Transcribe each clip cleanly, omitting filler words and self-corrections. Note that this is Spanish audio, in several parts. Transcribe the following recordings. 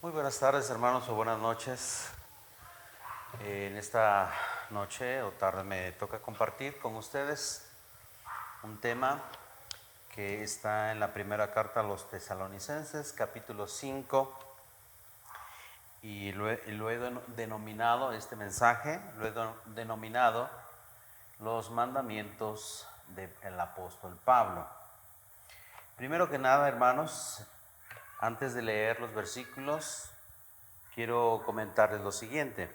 Muy buenas tardes, hermanos, o buenas noches. En esta noche o tarde me toca compartir con ustedes un tema que está en la primera carta a los Tesalonicenses, capítulo 5, y lo he denominado, este mensaje, lo he denominado los mandamientos del apóstol Pablo. Primero que nada, hermanos, antes de leer los versículos, quiero comentarles lo siguiente.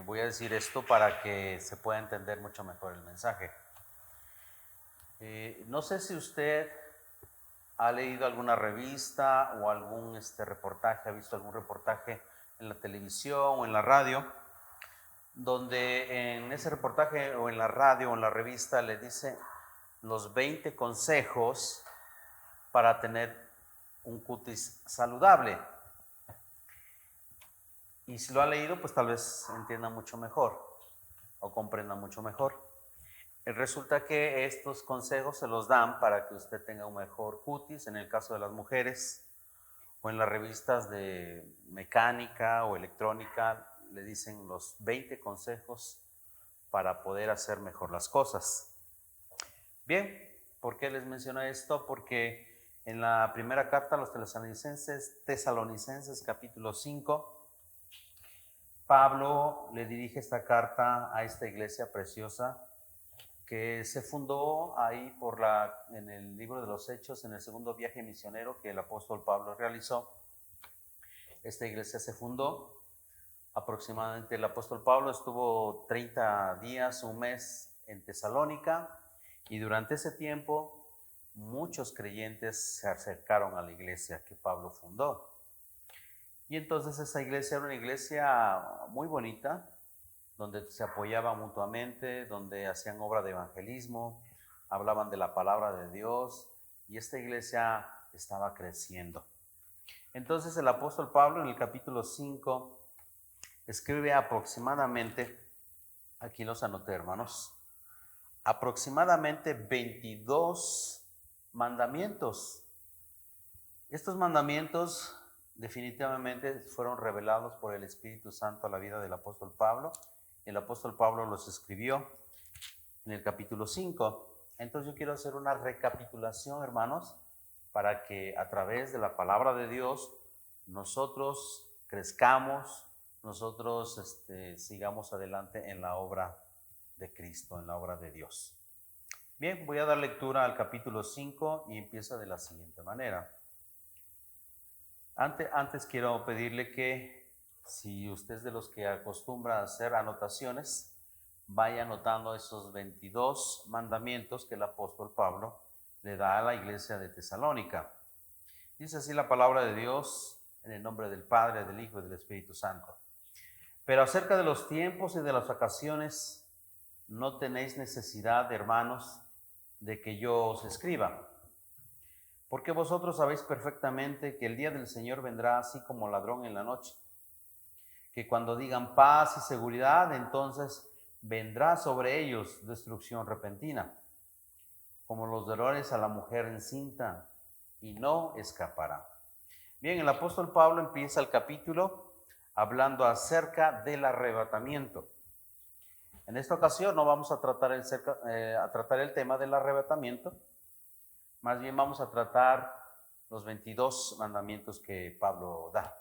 Voy a decir esto para que se pueda entender mucho mejor el mensaje. No sé si usted ha leído alguna revista o algún reportaje, ha visto algún reportaje en la televisión o en la radio, donde en ese reportaje o en la radio o en la revista le dice los 20 consejos para tener un cutis saludable. Y si lo ha leído, pues tal vez entienda mucho mejor o comprenda mucho mejor. Resulta que estos consejos se los dan para que usted tenga un mejor cutis, en el caso de las mujeres, o en las revistas de mecánica o electrónica, le dicen los 20 consejos para poder hacer mejor las cosas. Bien, ¿por qué les menciono esto? Porque en la primera carta a los Tesalonicenses capítulo 5, Pablo le dirige esta carta a esta iglesia preciosa que se fundó ahí en el libro de los Hechos, en el segundo viaje misionero que el apóstol Pablo realizó. Esta iglesia se fundó, aproximadamente el apóstol Pablo estuvo 30 días, un mes en Tesalónica, y durante ese tiempo muchos creyentes se acercaron a la iglesia que Pablo fundó. Y entonces esa iglesia era una iglesia muy bonita, donde se apoyaban mutuamente, donde hacían obra de evangelismo, hablaban de la palabra de Dios, y esta iglesia estaba creciendo. Entonces el apóstol Pablo en el capítulo 5 escribe aproximadamente, aquí los anoté, hermanos, aproximadamente 22 mandamientos. Estos mandamientos definitivamente fueron revelados por el Espíritu Santo a la vida del apóstol Pablo. El apóstol Pablo los escribió en el capítulo 5. Entonces yo quiero hacer una recapitulación, hermanos, para que a través de la palabra de Dios nosotros crezcamos, nosotros sigamos adelante en la obra de Cristo, en la obra de Dios. Bien, voy a dar lectura al capítulo 5 y empieza de la siguiente manera. Antes quiero pedirle que, si usted es de los que acostumbra a hacer anotaciones, vaya anotando esos 22 mandamientos que el apóstol Pablo le da a la iglesia de Tesalónica. Dice así la palabra de Dios, en el nombre del Padre, del Hijo y del Espíritu Santo. Pero acerca de los tiempos y de las ocasiones, no tenéis necesidad, hermanos, de que yo os escriba. Porque vosotros sabéis perfectamente que el día del Señor vendrá así como ladrón en la noche. Que cuando digan paz y seguridad, entonces vendrá sobre ellos destrucción repentina, como los dolores a la mujer encinta, y no escapará. Bien, el apóstol Pablo empieza el capítulo hablando acerca del arrebatamiento. En esta ocasión no vamos a tratar el tema del arrebatamiento, más bien vamos a tratar los 22 mandamientos que Pablo da.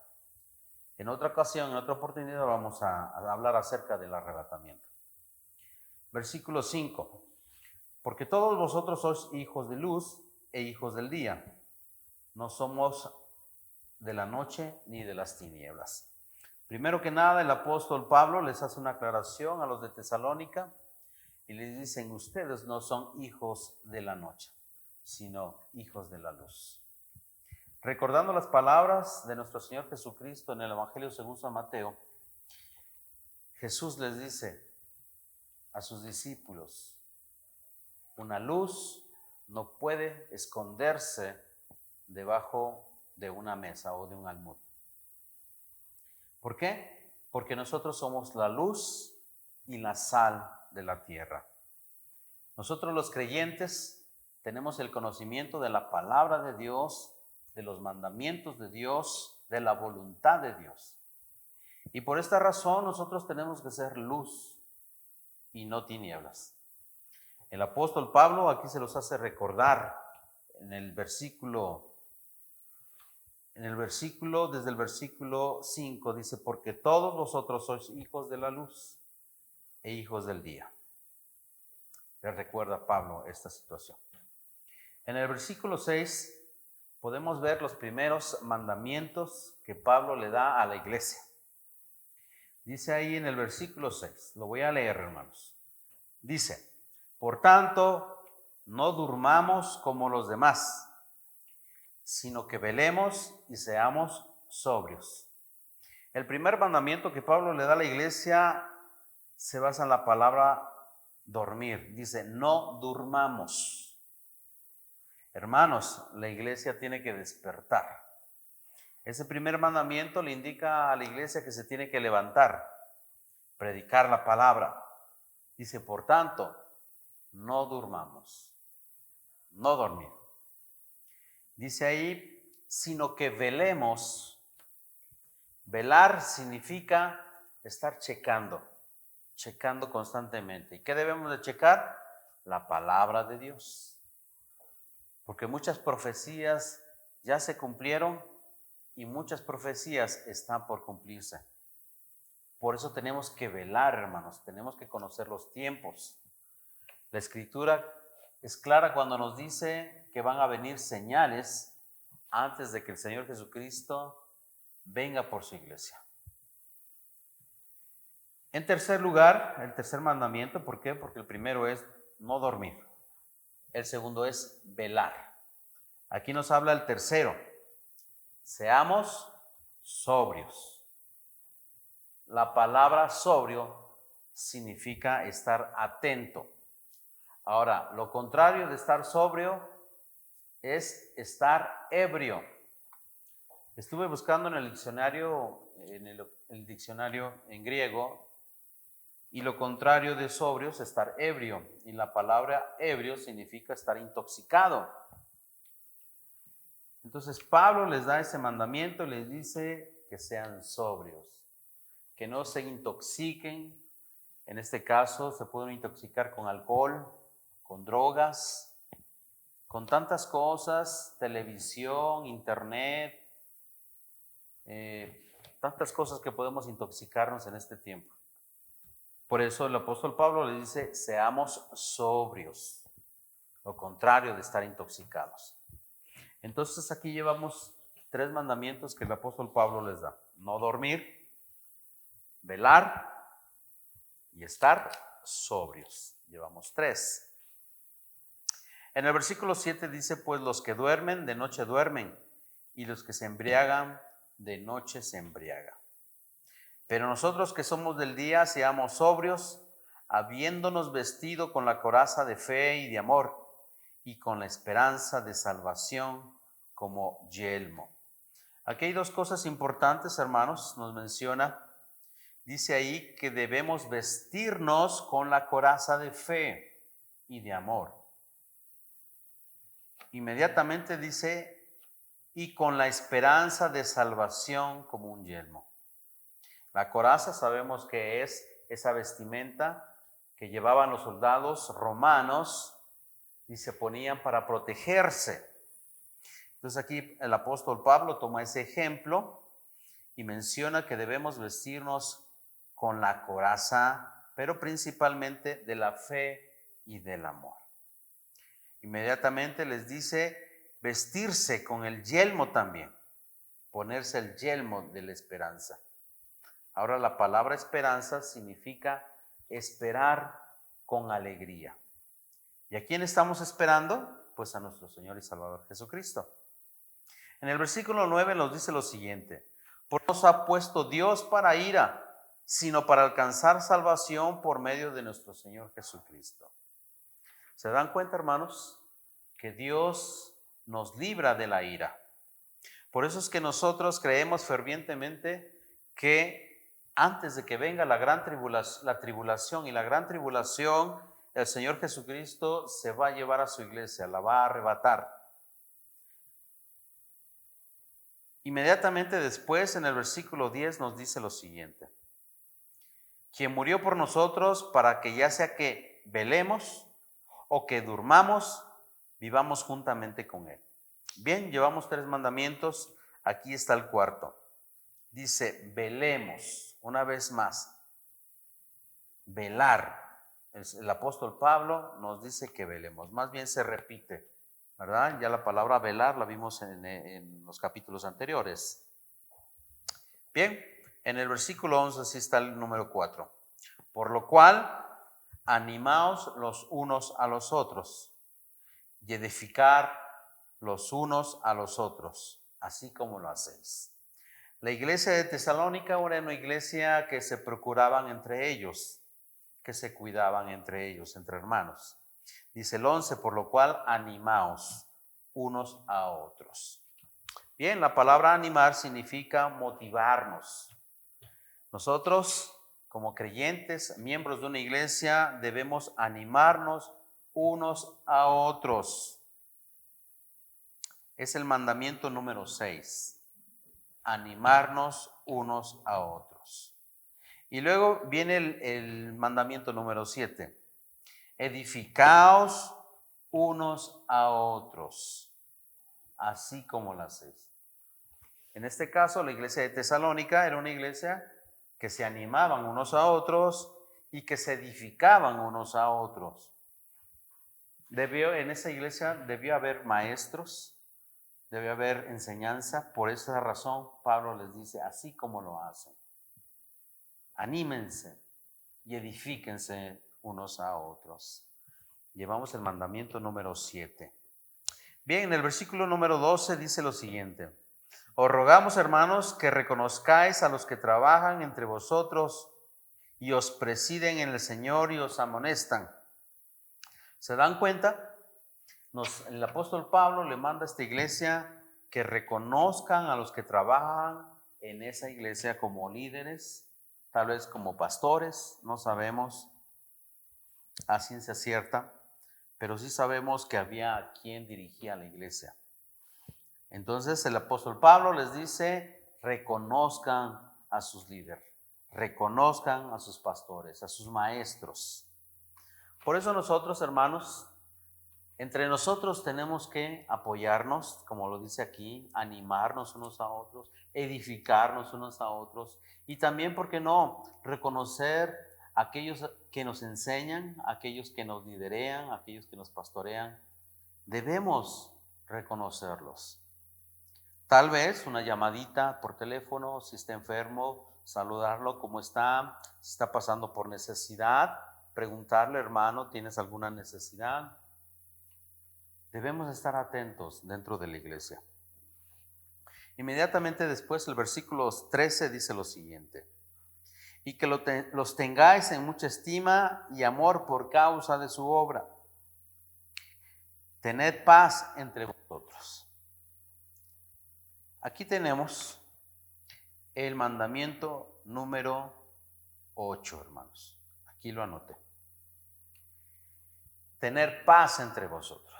En otra ocasión, en otra oportunidad, vamos a hablar acerca del arrebatamiento. Versículo 5. Porque todos vosotros sois hijos de luz e hijos del día. No somos de la noche ni de las tinieblas. Primero que nada, el apóstol Pablo les hace una aclaración a los de Tesalónica y les dicen: ustedes no son hijos de la noche, sino hijos de la luz. Recordando las palabras de nuestro Señor Jesucristo en el Evangelio según San Mateo, Jesús les dice a sus discípulos: una luz no puede esconderse debajo de una mesa o de un almud. ¿Por qué? Porque nosotros somos la luz y la sal de la tierra. Nosotros los creyentes tenemos el conocimiento de la palabra de Dios, de los mandamientos de Dios, de la voluntad de Dios. Y por esta razón nosotros tenemos que ser luz y no tinieblas. El apóstol Pablo aquí se los hace recordar en el versículo, desde el versículo 5, dice, porque todos vosotros sois hijos de la luz e hijos del día. Le recuerda a Pablo esta situación. En el versículo 6 podemos ver los primeros mandamientos que Pablo le da a la iglesia. Dice ahí en el versículo 6, lo voy a leer, hermanos. Dice, por tanto, no durmamos como los demás, sino que velemos y seamos sobrios. El primer mandamiento que Pablo le da a la iglesia se basa en la palabra dormir. Dice, no durmamos. Hermanos, la iglesia tiene que despertar. Ese primer mandamiento le indica a la iglesia que se tiene que levantar, predicar la palabra. Dice, por tanto, no durmamos, no dormir. Dice ahí, sino que velemos. Velar significa estar checando constantemente. ¿Y qué debemos de checar? La palabra de Dios. Porque muchas profecías ya se cumplieron y muchas profecías están por cumplirse. Por eso tenemos que velar, hermanos, tenemos que conocer los tiempos. La Escritura es clara cuando nos dice que van a venir señales antes de que el Señor Jesucristo venga por su iglesia. En tercer lugar, el tercer mandamiento, ¿por qué? Porque el primero es no dormir. El segundo es velar. Aquí nos habla el tercero. Seamos sobrios. La palabra sobrio significa estar atento. Ahora, lo contrario de estar sobrio es estar ebrio. Estuve buscando en el diccionario, el diccionario en griego, y lo contrario de sobrio es estar ebrio. Y la palabra ebrio significa estar intoxicado. Entonces Pablo les da ese mandamiento y les dice que sean sobrios, que no se intoxiquen. En este caso se pueden intoxicar con alcohol, con drogas, con tantas cosas, televisión, internet, tantas cosas que podemos intoxicarnos en este tiempo. Por eso el apóstol Pablo le dice, seamos sobrios, lo contrario de estar intoxicados. Entonces aquí llevamos 3 mandamientos que el apóstol Pablo les da. No dormir, velar y estar sobrios. Llevamos 3. En el versículo 7 dice, pues los que duermen, de noche duermen, y los que se embriagan, de noche se embriagan. Pero nosotros que somos del día, seamos sobrios, habiéndonos vestido con la coraza de fe y de amor, y con la esperanza de salvación como yelmo. Aquí hay 2 cosas importantes, hermanos, nos menciona. Dice ahí que debemos vestirnos con la coraza de fe y de amor. Inmediatamente dice, y con la esperanza de salvación como un yelmo. La coraza sabemos que es esa vestimenta que llevaban los soldados romanos y se ponían para protegerse. Entonces aquí el apóstol Pablo toma ese ejemplo y menciona que debemos vestirnos con la coraza, pero principalmente de la fe y del amor. Inmediatamente les dice vestirse con el yelmo también, ponerse el yelmo de la esperanza. Ahora la palabra esperanza significa esperar con alegría. ¿Y a quién estamos esperando? Pues a nuestro Señor y Salvador Jesucristo. En el versículo 9 nos dice lo siguiente, porque nos ha puesto Dios para ira, sino para alcanzar salvación por medio de nuestro Señor Jesucristo. ¿Se dan cuenta, hermanos? Que Dios nos libra de la ira. Por eso es que nosotros creemos fervientemente que antes de que venga la tribulación y la gran tribulación, el Señor Jesucristo se va a llevar a su iglesia, la va a arrebatar. Inmediatamente después, en el versículo 10, nos dice lo siguiente: quien murió por nosotros para que ya sea que velemos o que durmamos, vivamos juntamente con él. Bien, llevamos 3 mandamientos, aquí está el cuarto. Dice, velemos, una vez más, velar. El apóstol Pablo nos dice que velemos, más bien se repite, ¿verdad? Ya la palabra velar la vimos en los capítulos anteriores. Bien, en el versículo 11 así está el número 4. Por lo cual, animaos los unos a los otros y edificar los unos a los otros, así como lo hacéis. La iglesia de Tesalónica era una iglesia que se procuraban entre ellos, que se cuidaban entre ellos, entre hermanos. Dice el 11, por lo cual animaos unos a otros. Bien, la palabra animar significa motivarnos. Nosotros, como creyentes, miembros de una iglesia, debemos animarnos unos a otros. Es el mandamiento número 6. Animarnos unos a otros. Y luego viene el mandamiento número 7. Edificaos unos a otros, así como lo hacéis. En este caso, la iglesia de Tesalónica era una iglesia que se animaban unos a otros y que se edificaban unos a otros. En esa iglesia debió haber maestros, debió haber enseñanza. Por esa razón, Pablo les dice, así como lo hacen. Anímense y edifíquense unos a otros. Llevamos el mandamiento número 7. Bien, en el versículo número 12 dice lo siguiente: os rogamos, hermanos, que reconozcáis a los que trabajan entre vosotros y os presiden en el Señor y os amonestan. ¿Se dan cuenta? El apóstol Pablo le manda a esta iglesia que reconozcan a los que trabajan en esa iglesia como líderes, tal vez como pastores, no sabemos a ciencia cierta, pero sí sabemos que había quien dirigía la iglesia. Entonces el apóstol Pablo les dice, reconozcan a sus líderes, reconozcan a sus pastores, a sus maestros. Por eso nosotros, hermanos, entre nosotros tenemos que apoyarnos, como lo dice aquí, animarnos unos a otros, edificarnos unos a otros y también, ¿por qué no?, reconocer a aquellos que nos enseñan, a aquellos que nos liderean, a aquellos que nos pastorean. Debemos reconocerlos. Tal vez una llamadita por teléfono, si está enfermo, saludarlo, ¿cómo está? Si está pasando por necesidad, preguntarle, hermano, ¿tienes alguna necesidad? Debemos estar atentos dentro de la iglesia. Inmediatamente después, el versículo 13 dice lo siguiente: y que los tengáis en mucha estima y amor por causa de su obra. Tened paz entre vosotros. Aquí tenemos el mandamiento número 8, hermanos. Aquí lo anoté. Tener paz entre vosotros.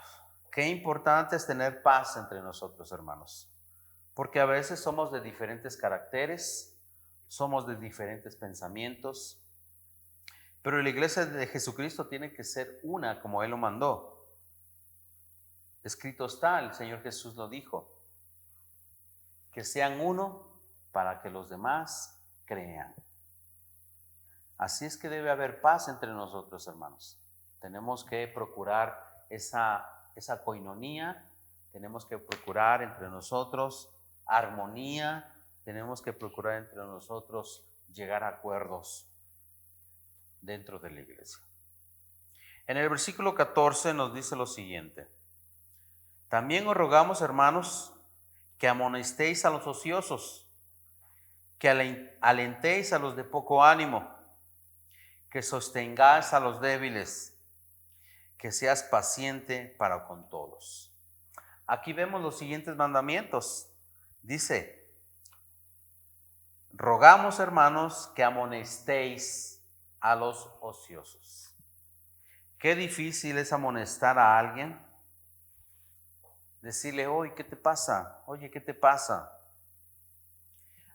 Qué importante es tener paz entre nosotros, hermanos. Porque a veces somos de diferentes caracteres, somos de diferentes pensamientos, pero la iglesia de Jesucristo tiene que ser una como Él lo mandó. Escrito está, el Señor Jesús lo dijo, que sean uno para que los demás crean. Así es que debe haber paz entre nosotros, hermanos. Tenemos que procurar esa coinonía, tenemos que procurar entre nosotros armonía, tenemos que procurar entre nosotros llegar a acuerdos dentro de la iglesia. En el versículo 14 nos dice lo siguiente: también os rogamos, hermanos, que amonestéis a los ociosos, que alentéis a los de poco ánimo, que sostengáis a los débiles, que seas paciente para con todos. Aquí vemos los siguientes mandamientos. Dice, rogamos, hermanos, que amonestéis a los ociosos. Qué difícil es amonestar a alguien. Decirle, oye, ¿qué te pasa? Oye, ¿qué te pasa?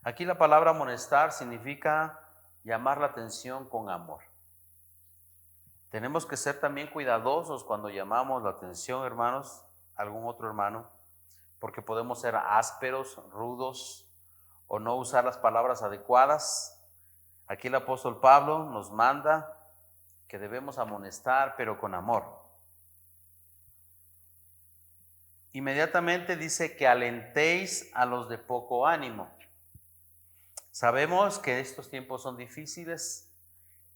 Aquí la palabra amonestar significa llamar la atención con amor. Tenemos que ser también cuidadosos cuando llamamos la atención, hermanos, a algún otro hermano, porque podemos ser ásperos, rudos, o no usar las palabras adecuadas. Aquí el apóstol Pablo nos manda que debemos amonestar, pero con amor. Inmediatamente dice que alentéis a los de poco ánimo. Sabemos que estos tiempos son difíciles,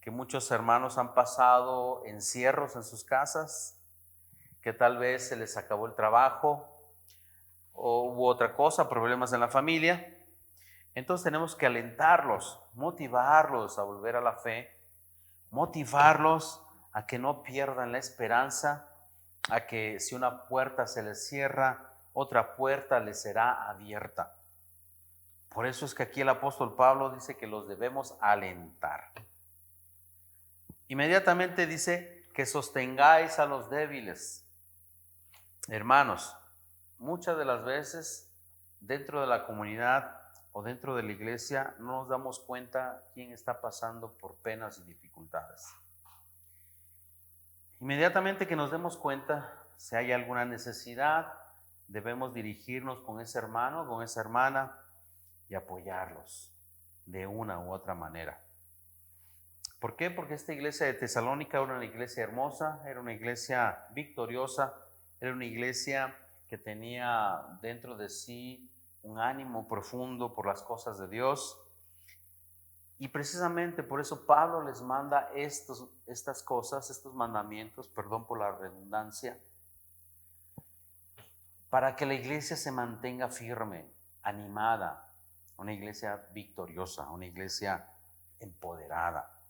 que muchos hermanos han pasado encierros en sus casas, que tal vez se les acabó el trabajo o hubo otra cosa, problemas en la familia. Entonces tenemos que alentarlos, motivarlos a volver a la fe, motivarlos a que no pierdan la esperanza, a que si una puerta se les cierra, otra puerta les será abierta. Por eso es que aquí el apóstol Pablo dice que los debemos alentar. Inmediatamente dice que sostengáis a los débiles. Hermanos, muchas de las veces dentro de la comunidad o dentro de la iglesia no nos damos cuenta quién está pasando por penas y dificultades. Inmediatamente que nos demos cuenta si hay alguna necesidad, debemos dirigirnos con ese hermano, con esa hermana y apoyarlos de una u otra manera. ¿Por qué? Porque esta iglesia de Tesalónica era una iglesia hermosa, era una iglesia victoriosa, era una iglesia que tenía dentro de sí un ánimo profundo por las cosas de Dios. Y precisamente por eso Pablo les manda estas cosas, estos mandamientos, perdón por la redundancia, para que la iglesia se mantenga firme, animada, una iglesia victoriosa, una iglesia empoderada.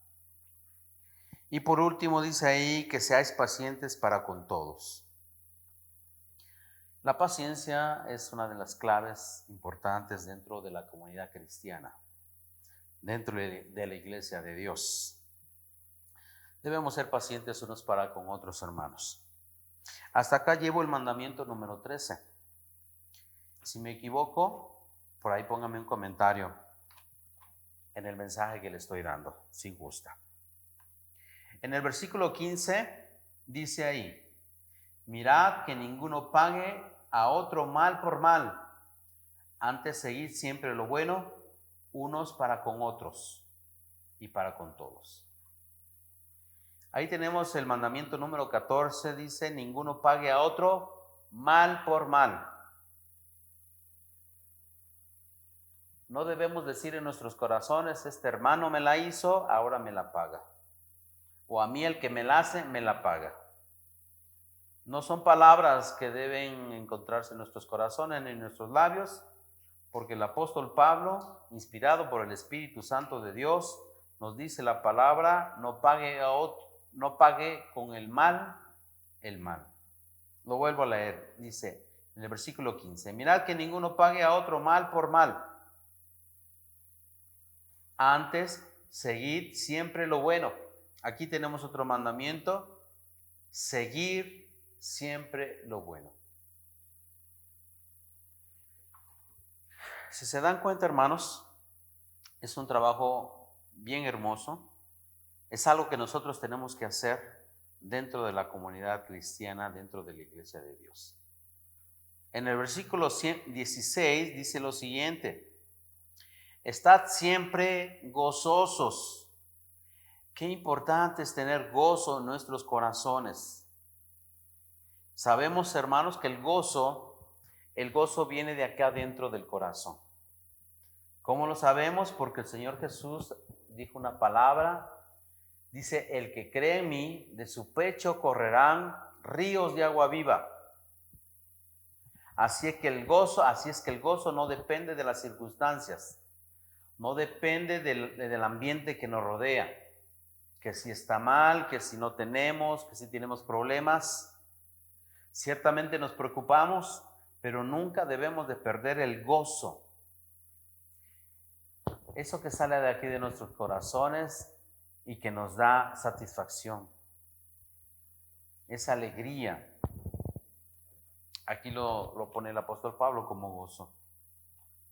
Y por último dice ahí que seáis pacientes para con todos. La paciencia es una de las claves importantes dentro de la comunidad cristiana, dentro de la iglesia de Dios. Debemos ser pacientes unos para con otros, hermanos. Hasta acá llevo el mandamiento número 13. Si me equivoco, por ahí póngame un comentario en el mensaje que le estoy dando, si gusta. En el versículo 15 dice ahí: mirad que ninguno pague a otro mal por mal, antes seguid siempre lo bueno, unos para con otros y para con todos. Ahí tenemos el mandamiento número 14, dice: ninguno pague a otro mal por mal. No debemos decir en nuestros corazones: este hermano me la hizo, ahora me la paga. O a mí el que me la hace, me la paga. No son palabras que deben encontrarse en nuestros corazones ni en nuestros labios, porque el apóstol Pablo, inspirado por el Espíritu Santo de Dios, nos dice la palabra: no pague a otro, no pague con el mal el mal. Lo vuelvo a leer, dice en el versículo 15: mirad que ninguno pague a otro mal por mal, antes seguid siempre lo bueno. Aquí tenemos otro mandamiento: seguir siempre lo bueno. Si se dan cuenta, hermanos, es un trabajo bien hermoso. Es algo que nosotros tenemos que hacer dentro de la comunidad cristiana, dentro de la iglesia de Dios. En el versículo 16 dice lo siguiente: estad siempre gozosos. Qué importante es tener gozo en nuestros corazones. Sabemos, hermanos, que el gozo viene de acá dentro del corazón. ¿Cómo lo sabemos? Porque el Señor Jesús dijo una palabra. Dice: el que cree en mí, de su pecho correrán ríos de agua viva. Así es que el gozo no depende de las circunstancias, no depende del ambiente que nos rodea, que si está mal, que si no tenemos, que si tenemos problemas. Ciertamente nos preocupamos, pero nunca debemos de perder el gozo. Eso que sale de aquí de nuestros corazones y que nos da satisfacción, esa alegría. Aquí lo pone el apóstol Pablo como gozo.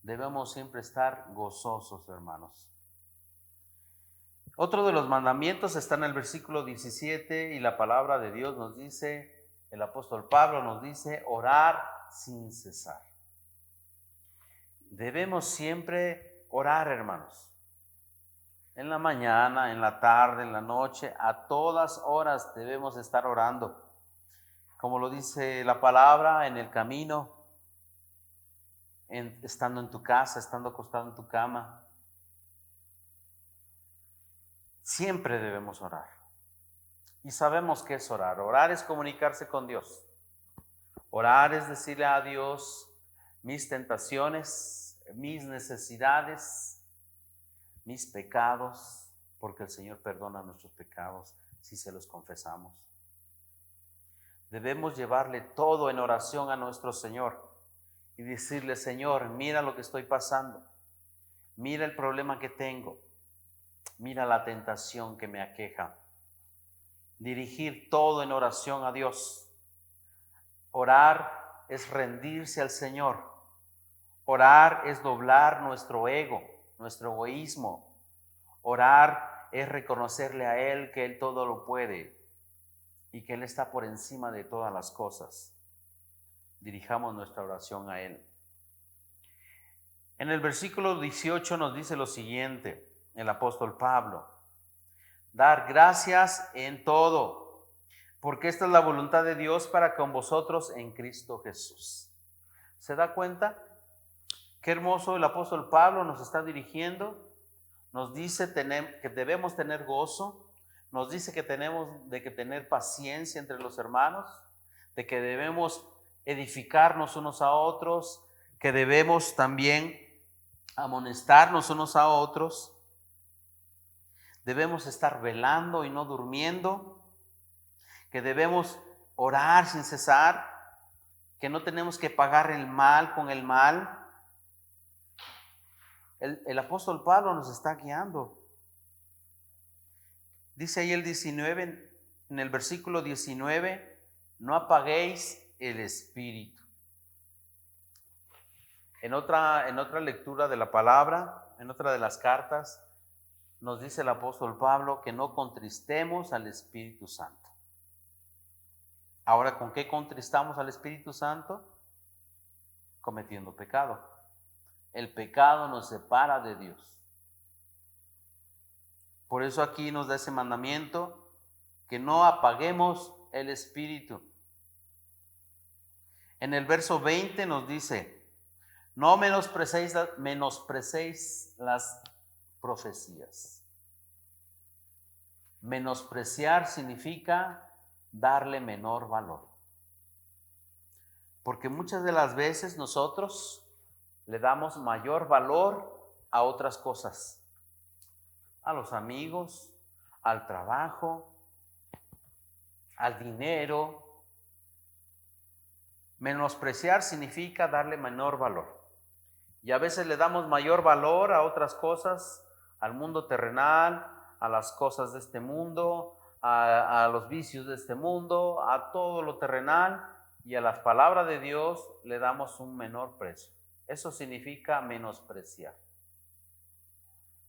Debemos siempre estar gozosos, hermanos. Otro de los mandamientos está en el versículo 17 y la palabra de Dios nos dice, el apóstol Pablo nos dice, orar sin cesar. Debemos siempre orar, hermanos. En la mañana, en la tarde, en la noche, a todas horas debemos estar orando. Como lo dice la palabra, en el camino, estando en tu casa, estando acostado en tu cama. Siempre debemos orar. Y sabemos qué es orar. Orar es comunicarse con Dios. Orar es decirle a Dios mis tentaciones, mis necesidades, mis pecados, porque el Señor perdona nuestros pecados si se los confesamos. Debemos llevarle todo en oración a nuestro Señor y decirle, Señor, mira lo que estoy pasando, mira el problema que tengo, mira la tentación que me aqueja. Dirigir todo en oración a Dios. Orar es rendirse al Señor. Orar es doblar nuestro ego, nuestro egoísmo. Orar es reconocerle a Él que Él todo lo puede y que Él está por encima de todas las cosas. Dirijamos nuestra oración a Él. En el versículo 18 nos dice lo siguiente, el apóstol Pablo: dar gracias en todo, porque esta es la voluntad de Dios para con vosotros en Cristo Jesús. ¿Se da cuenta? Qué hermoso el apóstol Pablo nos está dirigiendo. Nos dice que debemos tener gozo. Nos dice que tenemos que tener paciencia entre los hermanos, de que debemos edificarnos unos a otros, que debemos también amonestarnos unos a otros. Debemos estar velando y no durmiendo, que debemos orar sin cesar, que no tenemos que pagar el mal con el mal. El apóstol Pablo nos está guiando. Dice ahí el 19, en el versículo 19, no apaguéis el espíritu. En otra lectura de la palabra, en otra de las cartas, nos dice el apóstol Pablo que no contristemos al Espíritu Santo. Ahora, ¿con qué contristamos al Espíritu Santo? Cometiendo pecado. El pecado nos separa de Dios. Por eso aquí nos da ese mandamiento, que no apaguemos el espíritu. En el verso 20 nos dice, no menosprecéis las profecías. Menospreciar significa darle menor valor. Porque muchas de las veces nosotros le damos mayor valor a otras cosas. A los amigos, al trabajo, al dinero. Menospreciar significa darle menor valor. Y a veces le damos mayor valor a otras cosas, al mundo terrenal, a las cosas de este mundo, a los vicios de este mundo, a todo lo terrenal, y a las palabras de Dios le damos un menor precio. Eso significa menospreciar.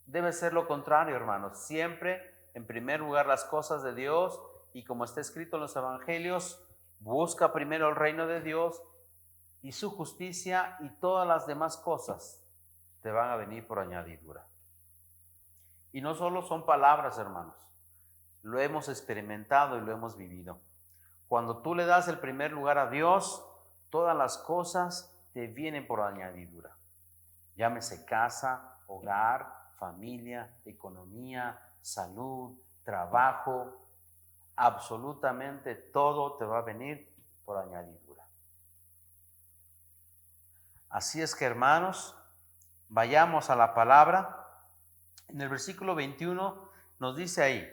Debe ser lo contrario, hermanos. Siempre, en primer lugar, las cosas de Dios, y como está escrito en los evangelios, busca primero el reino de Dios y su justicia, y todas las demás cosas te van a venir por añadidura. Y no solo son palabras, hermanos. Lo hemos experimentado y lo hemos vivido. Cuando tú le das el primer lugar a Dios, todas las cosas te vienen por añadidura. Llámese casa, hogar, familia, economía, salud, trabajo, absolutamente todo te va a venir por añadidura. Así es que, hermanos, vayamos a la palabra. En el versículo 21 nos dice ahí,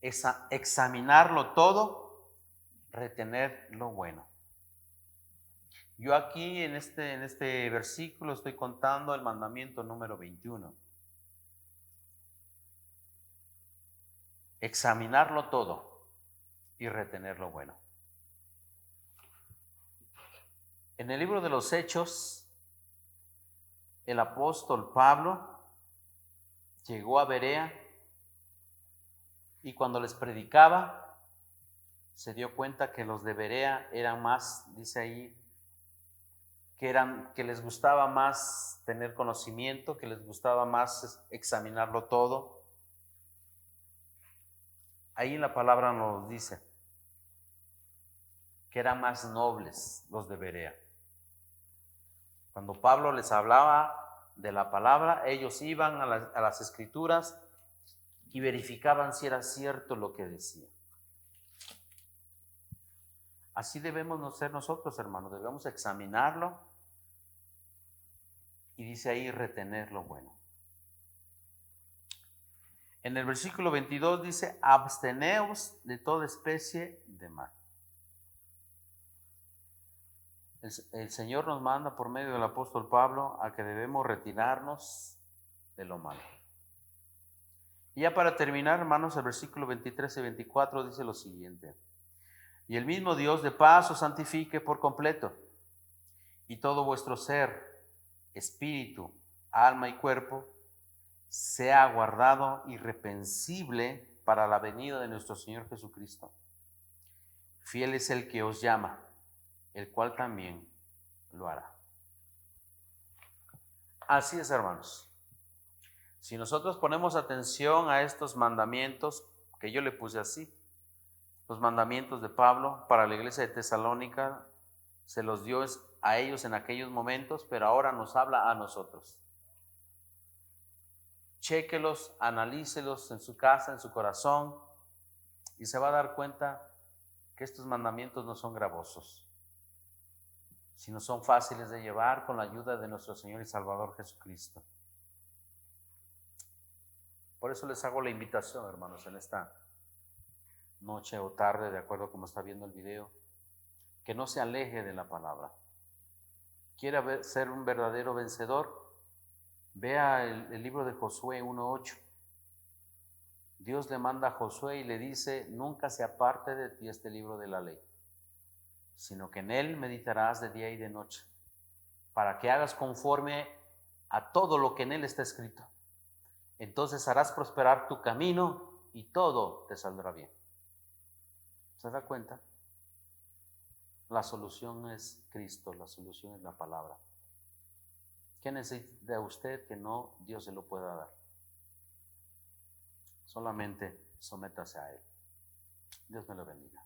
examinarlo todo, retener lo bueno. Yo aquí en este versículo estoy contando el mandamiento número 21. Examinarlo todo y retener lo bueno. En el libro de los Hechos, el apóstol Pablo llegó a Berea y cuando les predicaba, se dio cuenta que los de Berea eran más, dice ahí, que les gustaba más tener conocimiento, que les gustaba más examinarlo todo. Ahí en la palabra nos dice que eran más nobles los de Berea. Cuando Pablo les hablaba de la palabra, ellos iban a las escrituras y verificaban si era cierto lo que decía. Así debemos ser nosotros, hermanos, debemos examinarlo y dice ahí retener lo bueno. En el versículo 22 dice, absteneos de toda especie de mal. El Señor nos manda por medio del apóstol Pablo a que debemos retirarnos de lo malo. Y ya para terminar, hermanos, el versículo 23 y 24 dice lo siguiente. Y el mismo Dios de paz os santifique por completo, y todo vuestro ser, espíritu, alma y cuerpo, sea guardado irreprensible para la venida de nuestro Señor Jesucristo. Fiel es el que os llama, el cual también lo hará. Así es, hermanos. Si nosotros ponemos atención a estos mandamientos, que yo le puse así, los mandamientos de Pablo para la iglesia de Tesalónica, se los dio a ellos en aquellos momentos, pero ahora nos habla a nosotros. Chéquelos, analícelos en su casa, en su corazón, y se va a dar cuenta que estos mandamientos no son gravosos, sino son fáciles de llevar con la ayuda de nuestro Señor y Salvador Jesucristo. Por eso les hago la invitación, hermanos, en esta noche o tarde, de acuerdo a cómo está viendo el video, que no se aleje de la palabra. Quiera ser un verdadero vencedor, vea el libro de Josué 1:8. Dios le manda a Josué y le dice, nunca se aparte de ti este libro de la ley, sino que en él meditarás de día y de noche, para que hagas conforme a todo lo que en él está escrito. Entonces harás prosperar tu camino y todo te saldrá bien. ¿Se da cuenta? La solución es Cristo, la solución es la palabra. ¿Qué necesita usted que no Dios se lo pueda dar? Solamente sométase a Él. Dios me lo bendiga.